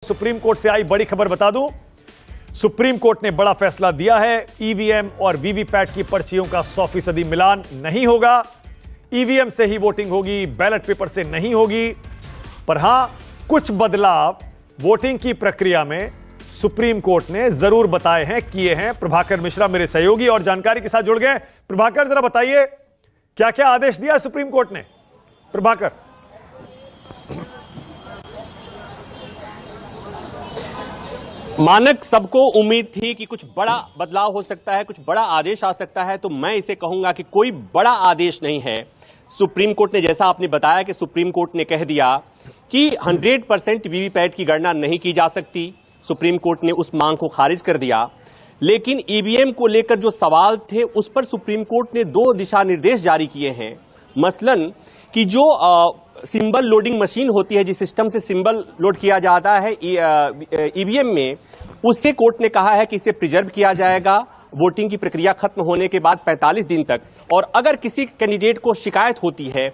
Supreme court से आई बड़ी खबर बता दूं, सुप्रीम कोर्ट ने बड़ा फैसला दिया है। ईवीएम और वीवीपैट की पर्चियों का 100% मिलान नहीं होगा। ईवीएम से ही वोटिंग होगी, बैलेट पेपर से नहीं होगी। पर हां, कुछ बदलाव वोटिंग की प्रक्रिया में सुप्रीम कोर्ट ने जरूर बताए हैं, किए हैं। प्रभाकर मिश्रा मेरे सहयोगी और जानकारी के साथ जुड़ गए। प्रभाकर, जरा बताइए क्या क्या आदेश दिया सुप्रीम कोर्ट ने। प्रभाकर। मानक, सबको उम्मीद थी कि कुछ बड़ा बदलाव हो सकता है, कुछ बड़ा आदेश आ सकता है, तो मैं इसे कहूंगा कि कोई बड़ा आदेश नहीं है। सुप्रीम कोर्ट ने, जैसा आपने बताया कि सुप्रीम कोर्ट ने कह दिया कि 100% वीवीपैट की गणना नहीं की जा सकती। सुप्रीम कोर्ट ने उस मांग को खारिज कर दिया। लेकिन ईवीएम को लेकर जो सवाल थे उस पर सुप्रीम कोर्ट ने 2 दिशा निर्देश जारी किए हैं। मसलन कि जो सिंबल लोडिंग मशीन होती है, जिस सिस्टम से सिंबल लोड किया जाता है ईवीएम में, उससे कोर्ट ने कहा है कि इसे प्रिजर्व किया जाएगा वोटिंग की प्रक्रिया खत्म होने के बाद 45 दिन तक। और अगर किसी कैंडिडेट को शिकायत होती है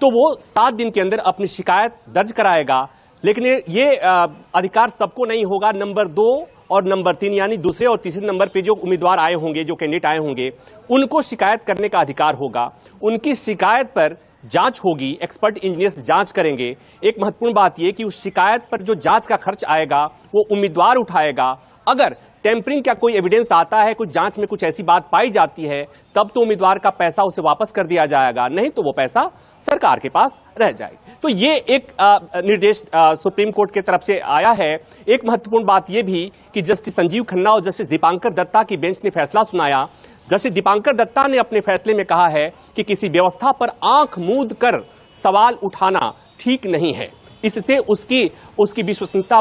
तो वो 7 दिन के अंदर अपनी शिकायत दर्ज कराएगा। लेकिन ये अधिकार सबको नहीं होगा। नंबर 2 और नंबर 3 यानी दूसरे और तीसरे नंबर पे जो उम्मीदवार आए होंगे, जो कैंडिडेट आए होंगे, उनको शिकायत करने का अधिकार होगा। उनकी शिकायत पर जांच होगी, एक्सपर्ट इंजीनियर्स जांच करेंगे। एक महत्वपूर्ण बात यह कि उस शिकायत पर जो जांच का खर्च आएगा वो उम्मीदवार उठाएगा। अगर टेम्परिंग का कोई एविडेंस आता है, कुछ जांच में कुछ ऐसी बात पाई जाती है, तब तो उम्मीदवार का पैसा उसे वापस कर दिया जाएगा, नहीं तो वो पैसा सरकार के पास रह जाएगा। तो ये एक निर्देश सुप्रीम कोर्ट की तरफ से आया है। एक महत्वपूर्ण बात यह भी कि जस्टिस संजीव खन्ना और जस्टिस दीपांकर दत्ता की बेंच ने फैसला सुनाया। जस्टिस दीपांकर दत्ता ने अपने फैसले में कहा है कि किसी व्यवस्था पर आंख मूंद कर सवाल उठाना ठीक नहीं है, इससे उसकी विश्वसनीयता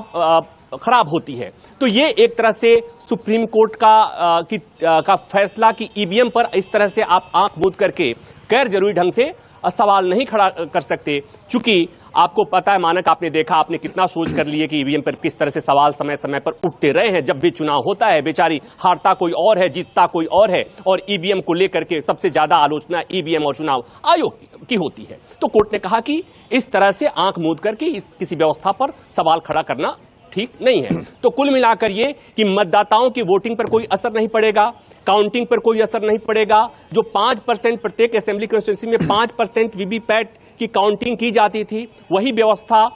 खराब होती है। तो ये एक तरह से सुप्रीम कोर्ट का फैसला कि ईवीएम पर इस तरह से आप आंख मूंद करके गैर जरूरी ढंग से सवाल नहीं खड़ा कर सकते। चूंकि आपको पता है मानक, आपने देखा, आपने कितना सोच कर लिए कि ईवीएम पर किस तरह से सवाल समय समय पर उठते रहे हैं। जब भी चुनाव होता है, बेचारी हारता कोई और है, जीतता कोई और है, और ईवीएम को लेकर के सबसे ज्यादा आलोचना ईवीएम और चुनाव आयोग की होती है। तो कोर्ट ने कहा कि इस तरह से आंख मूंद करके किसी व्यवस्था पर सवाल खड़ा करना ठीक नहीं है। तो कुल मिलाकर ये कि मतदाताओं की वोटिंग पर कोई असर नहीं पड़ेगा, काउंटिंग पर कोई असर नहीं पड़ेगा। जो 5% प्रत्येक असेंबली कॉन्स्टिट्यूंसी में 5% वीवीपैट की काउंटिंग की जाती थी, वही व्यवस्था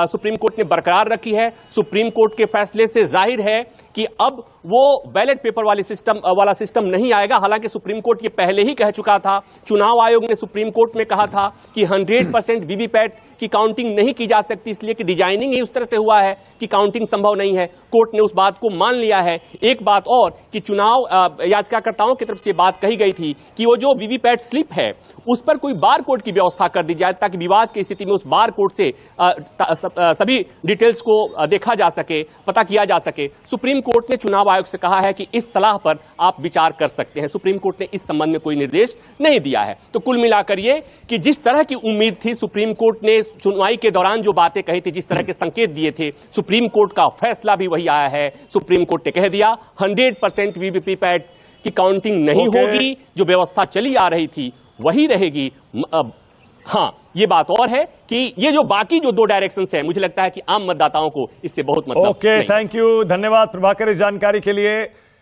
सुप्रीम कोर्ट ने बरकरार रखी है। सुप्रीम कोर्ट के फैसले से जाहिर है कि अब वो बैलेट पेपर वाला सिस्टम नहीं आएगा। हालांकि सुप्रीम कोर्ट ये पहले ही कह चुका था। चुनाव आयोग ने सुप्रीम कोर्ट में कहा था कि 100% वीवीपैट की काउंटिंग नहीं की जा सकती, इसलिए कि डिजाइनिंग ही उस तरह से हुआ है कि काउंटिंग संभव नहीं है। कोर्ट ने उस बात को मान लिया है। एक बात और कि चुनाव याचिकाकर्ताओं की तरफ से बात कही गई थी कि वो जो वीवीपैट स्लिप है उस पर कोई बार कोड की व्यवस्था कर दी जाए, ताकि विवाद की स्थिति में उस बार कोड से सभी डिटेल्स को देखा जा सके, पता किया जा सके। सुप्रीम कोर्ट ने चुनाव आयोग से कहा है कि इस सलाह पर आप विचार कर सकते हैं। सुप्रीम कोर्ट ने इस संबंध में कोई निर्देश नहीं दिया है। तो कुल मिलाकर ये कि जिस तरह की उम्मीद थी, सुप्रीम कोर्ट ने सुनवाई के दौरान जो बातें कही थी, जिस तरह के संकेत दिए थे, सुप्रीम कोर्ट का फैसला भी वही आया है। सुप्रीम कोर्ट ने कह दिया 100% वीवीपैट की काउंटिंग नहीं होगी। जो व्यवस्था चली आ रही थी वही रहेगी। हाँ, ये बात और है कि ये जो बाकी जो 2 डायरेक्शंस हैं, मुझे लगता है कि आम मतदाताओं को इससे बहुत मतलब ओके, थैंक यू, धन्यवाद प्रभाकर इस जानकारी के लिए।